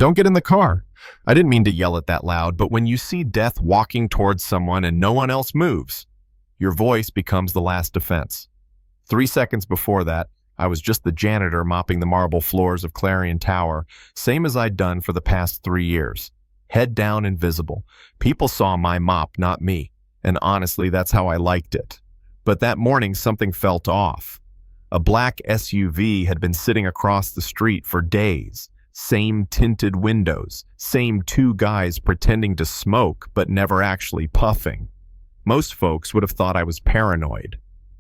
Don't get in the car. I didn't mean to yell it that loud, but when you see death walking towards someone and no one else moves, your voice becomes the last defense. 3 seconds before that, I was just the janitor mopping the marble floors of Clarion Tower, same as I'd done for the past 3 years. Head down, invisible. People saw my mop, not me, and honestly, that's how I liked it. But that morning, something felt off. A black SUV had been sitting across the street for days. Same tinted windows, same 2 guys pretending to smoke but never actually puffing. Most folks would have thought I was paranoid.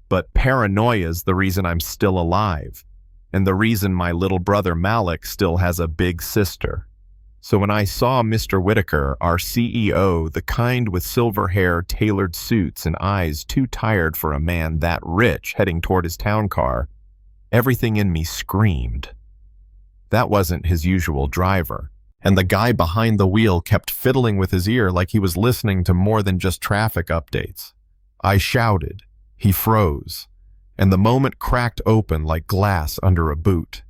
But paranoia's the reason I'm still alive, and the reason my little brother Malik still has a big sister. So when I saw Mr. Whitaker, our CEO, the kind with silver hair, tailored suits, and eyes too tired for a man that rich heading toward his town car, everything in me screamed. That wasn't his usual driver, and the guy behind the wheel kept fiddling with his ear like he was listening to more than just traffic updates. I shouted. He froze, and the moment cracked open like glass under a boot.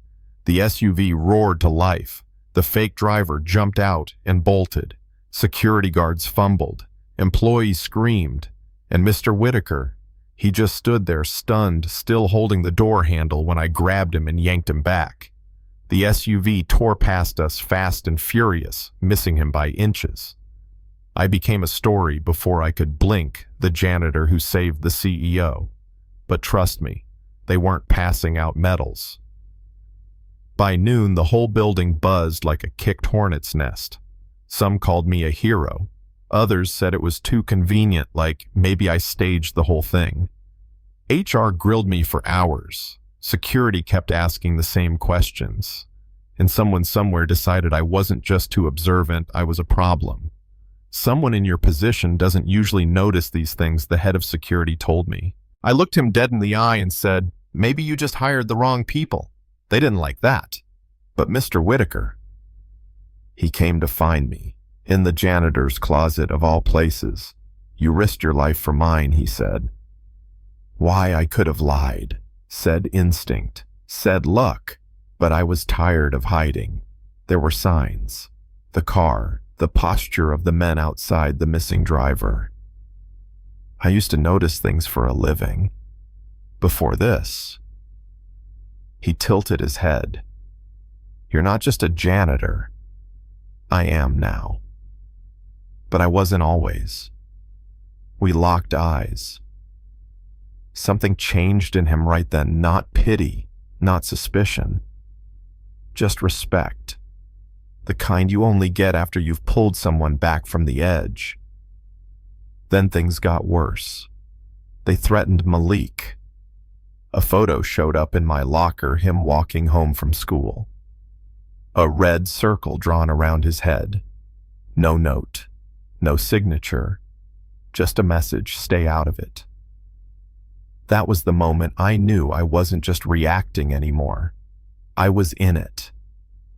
The SUV roared to life. The fake driver jumped out and bolted. Security guards fumbled. Employees screamed. And Mr. Whitaker, he just stood there stunned, still holding the door handle when I grabbed him and yanked him back. The SUV tore past us fast and furious, missing him by inches. I became a story before I could blink, the janitor who saved the CEO. But trust me, they weren't passing out medals. By noon, the whole building buzzed like a kicked hornet's nest. Some called me a hero. Others said it was too convenient, like maybe I staged the whole thing. HR grilled me for hours. Security kept asking the same questions. And someone somewhere decided I wasn't just too observant, I was a problem. Someone in your position doesn't usually notice these things, the head of security told me. I looked him dead in the eye and said, maybe you just hired the wrong people. They didn't like that. But Mr. Whitaker, he came to find me, in the janitor's closet of all places. You risked your life for mine, he said. Why, I could have lied, said instinct, said luck, but I was tired of hiding. There were signs. The car, the posture of the men outside, the missing driver. I used to notice things for a living. Before this. He tilted his head. You're not just a janitor. I am now. But I wasn't always. We locked eyes. Something changed in him right then, not pity, not suspicion. Just respect. The kind you only get after you've pulled someone back from the edge. Then things got worse. They threatened Malik. A photo showed up in my locker, him walking home from school. A red circle drawn around his head. No note, no signature, just a message, stay out of it. That was the moment I knew I wasn't just reacting anymore. I was in it.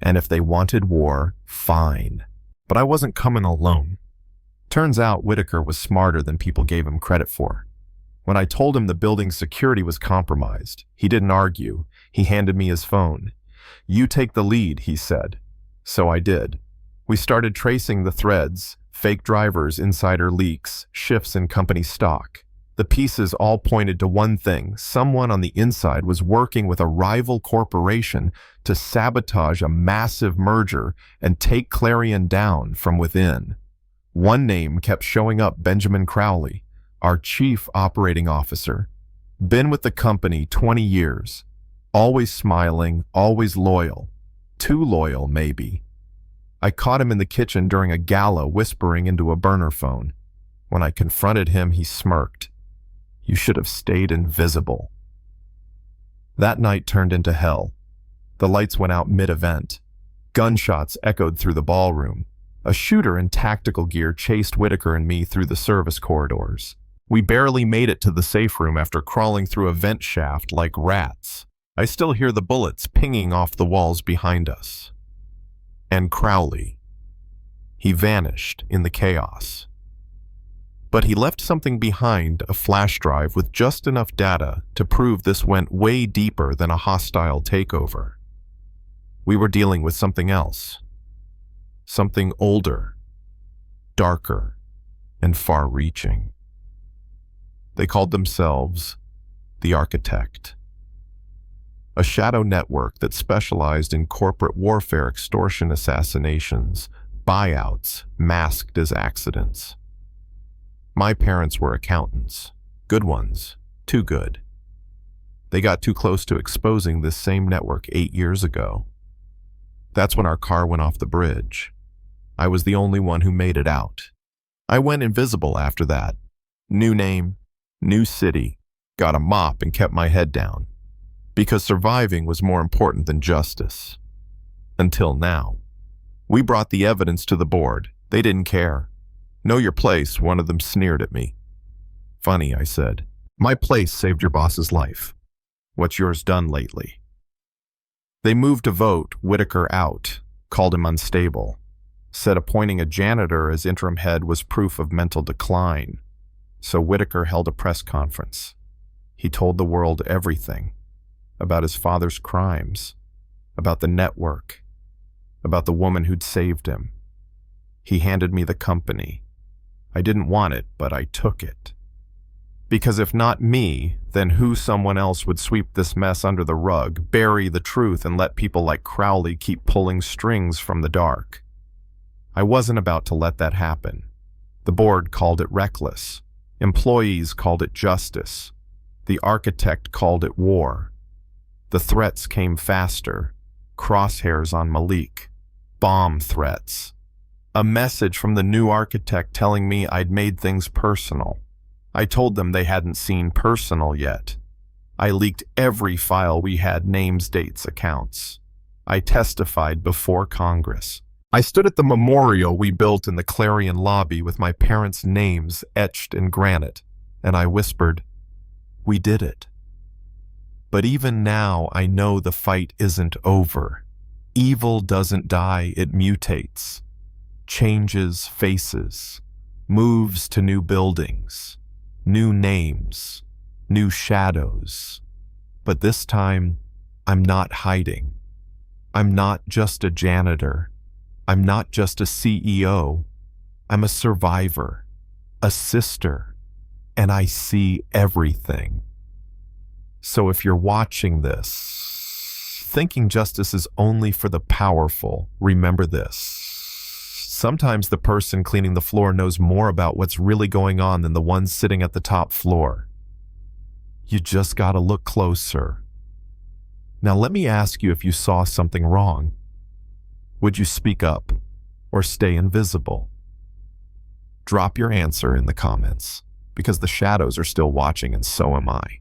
And if they wanted war, fine. But I wasn't coming alone. Turns out Whitaker was smarter than people gave him credit for. When I told him the building's security was compromised, he didn't argue. He handed me his phone. You take the lead, he said. So I did. We started tracing the threads, fake drivers, insider leaks, shifts in company stock. The pieces all pointed to one thing. Someone on the inside was working with a rival corporation to sabotage a massive merger and take Clarion down from within. One name kept showing up, Benjamin Crowley, our chief operating officer. Been with the company 20 years. Always smiling, always loyal. Too loyal, maybe. I caught him in the kitchen during a gala whispering into a burner phone. When I confronted him, he smirked. You should have stayed invisible. That night turned into hell. The lights went out mid-event. Gunshots echoed through the ballroom. A shooter in tactical gear chased Whitaker and me through the service corridors. We barely made it to the safe room after crawling through a vent shaft like rats. I still hear the bullets pinging off the walls behind us. And Crowley. He vanished in the chaos. But he left something behind, a flash drive with just enough data to prove this went way deeper than a hostile takeover. We were dealing with something else. something older, darker, and far-reaching. They called themselves the Architect, a shadow network that specialized in corporate warfare, extortion, assassinations, buyouts masked as accidents. My parents were accountants, good ones, too good. They got too close to exposing this same network 8 years ago. That's when our car went off the bridge. I was the only one who made it out. I went invisible after that. New name, new city, got a mop and kept my head down. Because surviving was more important than justice. Until now. We brought the evidence to the board. They didn't care. Know your place, one of them sneered at me. Funny, I said. My place saved your boss's life. What's yours done lately? They moved to vote Whitaker out, called him unstable, said appointing a janitor as interim head was proof of mental decline. So Whitaker held a press conference. He told the world everything. About his father's crimes, about the network, about the woman who'd saved him. He handed me the company. I didn't want it, but I took it. Because if not me, then who someone else would sweep this mess under the rug, bury the truth, and let people like Crowley keep pulling strings from the dark? I wasn't about to let that happen. The board called it reckless. Employees called it justice. The Architect called it war. The threats came faster. Crosshairs on Malik. Bomb threats. A message from the new Architect telling me I'd made things personal. I told them they hadn't seen personal yet. I leaked every file we had, names, dates, accounts. I testified before Congress. I stood at the memorial we built in the Clarion lobby with my parents' names etched in granite, and I whispered, "We did it." But even now, I know the fight isn't over. Evil doesn't die, it mutates, changes faces, moves to new buildings, new names, new shadows. But this time, I'm not hiding. I'm not just a janitor. I'm not just a CEO. I'm a survivor, a sister, and I see everything. So if you're watching this, thinking justice is only for the powerful, remember this. Sometimes the person cleaning the floor knows more about what's really going on than the one sitting at the top floor. You just gotta look closer. Now let me ask you, if you saw something wrong, would you speak up or stay invisible? Drop your answer in the comments, because the shadows are still watching and so am I.